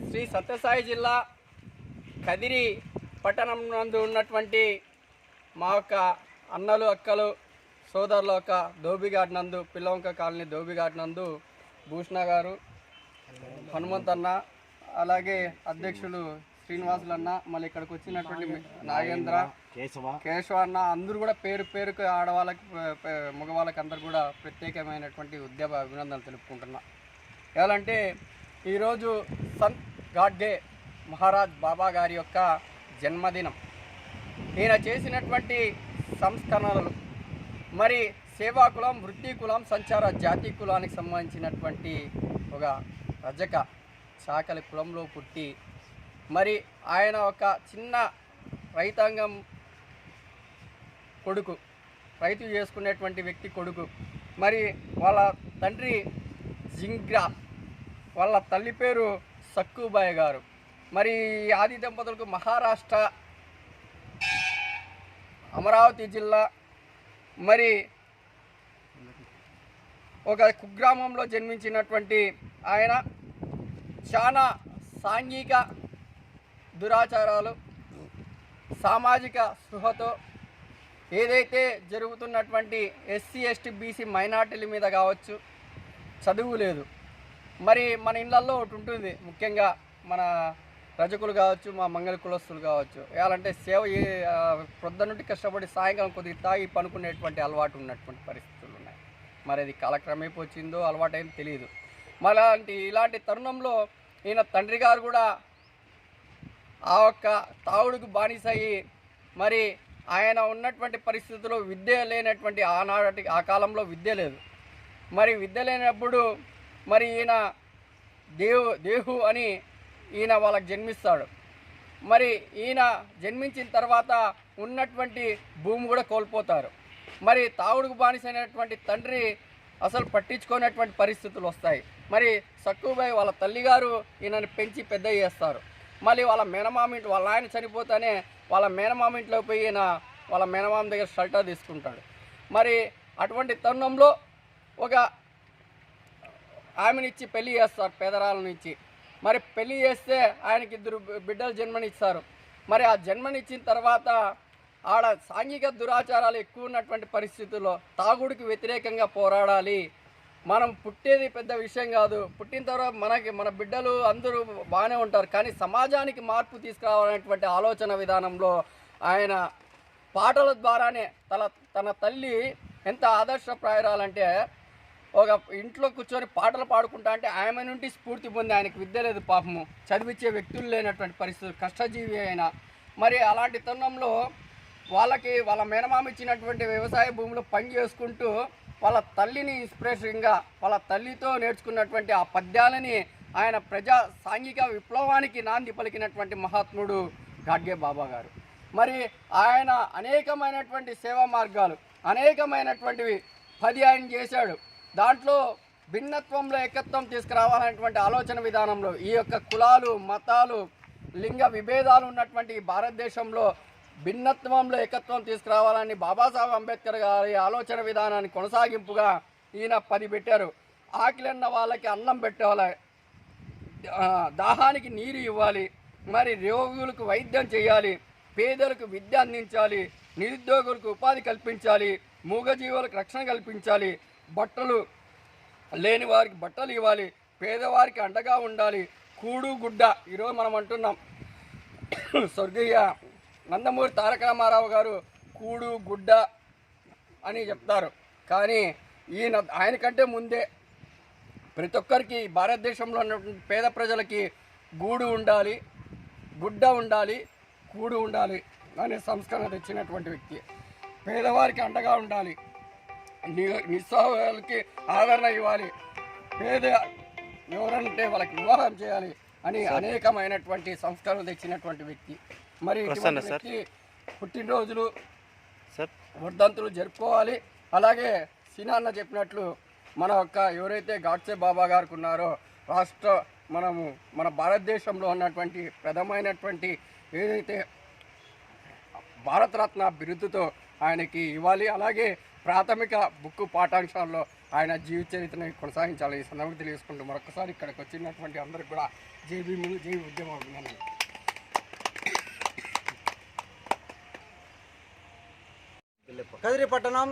శ్రీ సత్యసాయి జిల్లా కదిరి పట్టణం నందు ఉన్నటువంటి మా యొక్క అన్నలు అక్కలు సోదరుల యొక్క దోబిఘాట్ నందు పిల్లవంక కాలనీ దోబిఘాట్ నందు భూషణ గారు, హనుమంత్ అన్న, అలాగే అధ్యక్షులు శ్రీనివాసులు అన్న, మళ్ళీ ఇక్కడికి వచ్చినటువంటి నాగేంద్ర, కేశవ అన్న, అందరూ కూడా పేరు పేరుకు ఆడవాళ్ళకి మగవాళ్ళకి అందరు కూడా ప్రత్యేకమైనటువంటి ఉద్యమ అభినందనలు తెలుపుకుంటున్నా. ఎలాంటే ఈరోజు సంత్ గాడ్గే మహారాజ్ బాబా గారి యొక్క జన్మదినం. ఈయన చేసినటువంటి సంస్కరణలు మరి సేవా కులం, వృత్తి కులం, సంచార జాతి కులానికి సంబంధించినటువంటి ఒక రజక చాకలి కులంలో పుట్టి మరి ఆయన ఒక చిన్న రైతాంగం కొడుకు, రైతు చేసుకునేటువంటి వ్యక్తి కొడుకు. మరి వాళ్ళ తండ్రి జింగ్రా, వాళ్ళ తల్లి పేరు సక్కుబాయ్ గారు. మరి ఆది దంపతులకు మహారాష్ట్ర అమరావతి జిల్లా మరి ఒక కుగ్రామంలో జన్మించినటువంటి ఆయన చాలా సాంఘిక దురాచారాలు, సామాజిక స్పృహతో ఏదైతే జరుగుతున్నటువంటి ఎస్సీ ఎస్టీ బీసీ మైనార్టీల మీద కావచ్చు, చదువు లేదు. మరి మన ఇళ్ళల్లో ఒకటి ఉంటుంది, ముఖ్యంగా మన రజకులు కావచ్చు, మా మంగళ కులస్తులు కావచ్చు, ఏమంటే సేవ ప్రొద్దునుండి కష్టపడి సాయంకాలం కొద్దిగా తాగి పనుకునేటువంటి అలవాటు ఉన్నటువంటి పరిస్థితులు ఉన్నాయి. మరి అది కాలక్రమేపు వచ్చిందో అలవాటు ఏం తెలియదు. మరి ఇలాంటి తరుణంలో ఈయన తండ్రి గారు కూడా ఆ ఒక్క తావుడుకు బానిసయ్యి మరి ఆయన ఉన్నటువంటి పరిస్థితుల్లో విద్య లేనటువంటి ఆ కాలంలో విద్య లేదు. మరి విద్య లేనప్పుడు మరి ఈయన దేహు అని ఈయన వాళ్ళకి జన్మిస్తాడు. మరి ఈయన జన్మించిన తర్వాత ఉన్నటువంటి భూమి కూడా కోల్పోతారు. మరి తాగుడుకు బానిసైనటువంటి తండ్రి అసలు పట్టించుకునేటువంటి పరిస్థితులు వస్తాయి. మరి సక్కుబాయ్ వాళ్ళ తల్లిగారు ఈయనని పెంచి పెద్ద చేస్తారు. మళ్ళీ వాళ్ళ మేనమామింటి, వాళ్ళ ఆయన చనిపోతానే వాళ్ళ మేనమామింట్లో పోయి ఈయన వాళ్ళ మేనమామ దగ్గర షెల్టర్ తీసుకుంటాడు. మరి అటువంటి తరుణంలో ఒక ఆమెనిచ్చి పెళ్లి చేస్తారు, పేదరాళ్ళనిచ్చి. మరి పెళ్లి చేస్తే ఆయనకి 2 బిడ్డలు జన్మనిస్తారు. మరి ఆ జన్మనిచ్చిన తర్వాత ఆడ సాంఘిక దురాచారాలు ఎక్కువ ఉన్నటువంటి పరిస్థితుల్లో తాగుడికి వ్యతిరేకంగా పోరాడాలి. మనం పుట్టేది పెద్ద విషయం కాదు, పుట్టిన తర్వాత మన బిడ్డలు అందరూ బాగానే ఉంటారు, కానీ సమాజానికి మార్పు తీసుకురావాలనేటువంటి ఆలోచన విధానంలో ఆయన పాటల ద్వారానే తన తల్లి ఎంత ఆదర్శప్రాయురాలంటే ఒక ఇంట్లో కూర్చొని పాటలు పాడుకుంటా అంటే ఆమె నుండి స్ఫూర్తి పొంది, ఆయనకు విద్య లేదు పాపము, చదివించే వ్యక్తులు లేనటువంటి పరిస్థితులు, కష్టజీవి అయినా. మరి అలాంటి తరుణంలో వాళ్ళ మేనమామ ఇచ్చినటువంటి వ్యవసాయ భూమిలో పని చేసుకుంటూ వాళ్ళ తల్లిని ఇన్స్పిరేషన్గా వాళ్ళ తల్లితో నేర్చుకున్నటువంటి ఆ పద్యాలని ఆయన సాంఘిక విప్లవానికి నాంది పలికినటువంటి మహాత్ముడు గాడ్గే బాబా గారు. మరి ఆయన అనేకమైనటువంటి సేవా మార్గాలు, అనేకమైనటువంటివి 10 ఆయన చేశాడు. దాంట్లో భిన్నత్వంలో ఏకత్వం తీసుకురావాలనేటువంటి ఆలోచన విధానంలో ఈ యొక్క కులాలు, మతాలు, లింగ విభేదాలు ఉన్నటువంటి భారతదేశంలో భిన్నత్వంలో ఏకత్వం తీసుకురావాలని బాబాసాహెబ్ అంబేద్కర్ గారి ఆలోచన విధానాన్ని కొనసాగింపుగా ఈయన 10 పెట్టారు. ఆకలిన్న వాళ్ళకి అన్నం పెట్టాలి, దాహానికి నీరు ఇవ్వాలి, మరి రోగులకు వైద్యం చేయాలి, పేదలకు విద్య అందించాలి, నిరుద్యోగులకు ఉపాధి కల్పించాలి, మూగజీవులకు రక్షణ కల్పించాలి, బట్టలు లేని వారికి బట్టలు ఇవ్వాలి, పేదవారికి అండగా ఉండాలి, కూడు గుడ్డ. ఈరోజు మనం అంటున్నాం, స్వర్గీయ నందమూరి తారక రామారావు గారు కూడు గుడ్డ అని చెప్తారు, కానీ ఆయనకంటే ముందే ప్రతి ఒక్కరికి భారతదేశంలో ఉన్నటువంటి పేద ప్రజలకి గూడు ఉండాలి, గుడ్డ ఉండాలి, కూడు ఉండాలి అనే సంస్కరణ తెచ్చినటువంటి వ్యక్తి. పేదవారికి అండగా ఉండాలి, నిస్సహాయులకి ఆదరణ ఇవ్వాలి, పేద ఎవరంటే వాళ్ళకి వివాహం చేయాలి అని అనేకమైనటువంటి సంస్కరణలు తెచ్చినటువంటి వ్యక్తి. మరి ఇటువంటి వ్యక్తి పుట్టినరోజులు, వర్ధంతులు జరుపుకోవాలి. అలాగే సినాన్న చెప్పినట్లు ఎవరైతే గాడ్సే బాబా గారికి ఉన్నారో మన భారతదేశంలో ఉన్నటువంటి ప్రథమైనటువంటి ఏదైతే భారతరత్న బిరుదుతో ఆయనకి ఇవ్వాలి. అలాగే ప్రాథమిక బుక్ పాఠాంశాల్లో ఆయన జీవిత చరిత్రని కొనసాగించాలి. ఈ సందర్భంగా తెలియజేసుకుంటూ మరొకసారి ఇక్కడికి వచ్చినటువంటి అందరికి కూడా జై భీములు, జై ఉద్యమ అభినందనలు. కదిరి పట్టణం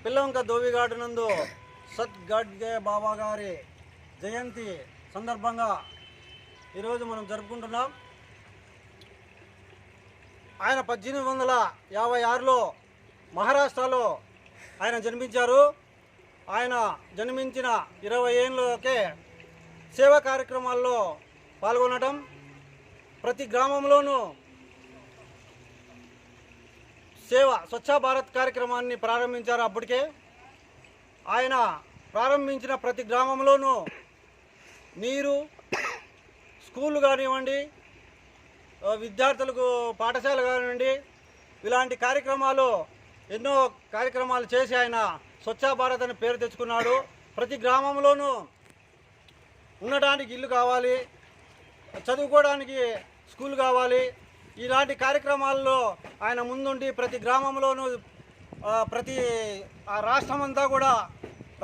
పిల్లవంక దోవిగాడు నందు సత్ గడ్గే బాబా గారి జయంతి సందర్భంగా ఈరోజు మనం జరుపుకుంటున్నాం. ఆయన 1856లో మహారాష్ట్రలో ఆయన జన్మించారు. ఆయన జన్మించిన 20 ఏళ్ళకే సేవా కార్యక్రమాల్లో పాల్గొనడం, ప్రతి గ్రామంలోనూ స్వచ్ఛ భారత్ కార్యక్రమాన్ని ప్రారంభించారు. అప్పటికే ఆయన ప్రారంభించిన ప్రతి గ్రామంలోనూ నీరు, స్కూళ్ళు కానివ్వండి, విద్యార్థులకు పాఠశాల కానివ్వండి, ఇలాంటి కార్యక్రమాలు ఎన్నో కార్యక్రమాలు చేసి ఆయన స్వచ్ఛ భారత్ అని పేరు తెచ్చుకున్నాడు. ప్రతి గ్రామంలోనూ ఉండడానికి ఇల్లు కావాలి, చదువుకోవడానికి స్కూల్ కావాలి. ఇలాంటి కార్యక్రమాల్లో ఆయన ముందుండి ప్రతి గ్రామంలోనూ ప్రతి రాష్ట్రం అంతా కూడా,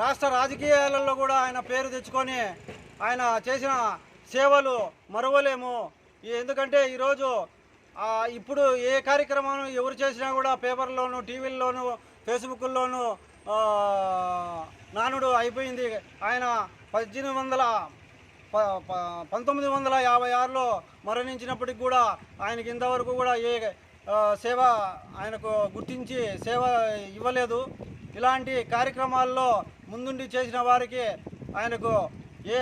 రాష్ట్ర రాజకీయాలలో కూడా ఆయన పేరు తెచ్చుకొని ఆయన చేసిన సేవలు మరువలేము. ఎందుకంటే ఈరోజు ఇప్పుడు ఏ కార్యక్రమం ఎవరు చేసినా కూడా పేపర్లోను, టీవీల్లోనూ, ఫేస్బుక్లోనూ నానుడు అయిపోయింది. ఆయన 1956లో మరణించినప్పటికి కూడా ఆయనకి ఇంతవరకు కూడా ఏ సేవ ఆయనకు గుర్తించి సేవ ఇవ్వలేదు. ఇలాంటి కార్యక్రమాల్లో ముందుండి చేసిన వారికి ఆయనకు ఏ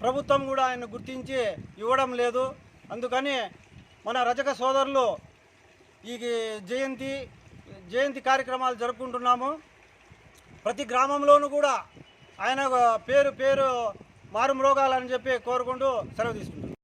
ప్రభుత్వం కూడా ఆయన గుర్తించి ఇవ్వడం లేదు. అందుకని మన రజక సోదరులు ఈ జయంతి కార్యక్రమాలు జరుపుకుంటున్నాము. ప్రతి గ్రామంలోనూ కూడా ఆయన పేరు మారుమ్రోగాలని చెప్పి కోరుకుంటూ సెలవు తీసుకుంటున్నాం.